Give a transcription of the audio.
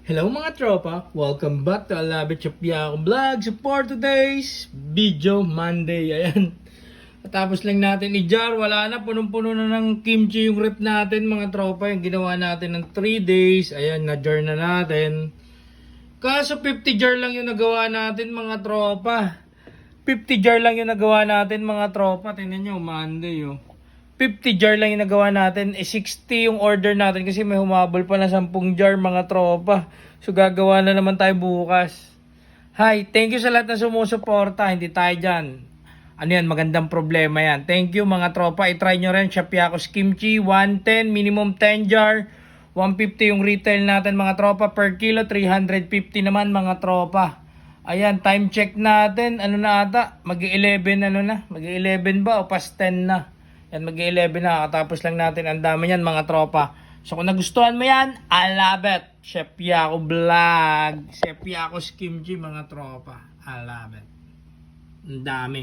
Hello mga tropa! Welcome back to Alabit Chapiaco Vlog. So for today's video, Monday. Ayan. Tapos lang natin i-jar. Wala na. Punong-puno na ng kimchi yung rep natin mga tropa. Yung ginawa natin ng 3 days. Ayan, na-jar na natin. Kaso 50 jar lang yung nagawa natin mga tropa. 50 jar lang yung nagawa natin mga tropa. Tingnan nyo, Monday oh. 50 jar lang yung nagawa natin. 60 yung order natin kasi may humabol pa na 10 jar mga tropa. So gagawa na naman tayo bukas. Hi, thank you sa lahat na sumusuporta. Hindi tayo dyan. Ano yan, magandang problema yan. Thank you mga tropa. I-try nyo rin. Chapiaco's Kimchi, 110, minimum 10 jar. 150 yung retail natin mga tropa per kilo. 350 naman mga tropa. Ayan, time check natin. Ano na ata? Mag-11 ano na? Mag-11 ba o past 10 na? Yan, mag-11 na. Katapos lang natin. Ang dami yan mga tropa. So kung nagustuhan mo yan, I love it. Chef Yaco Vlog. Chef Yaco's Kimchi mga tropa. I love it. Ang dami.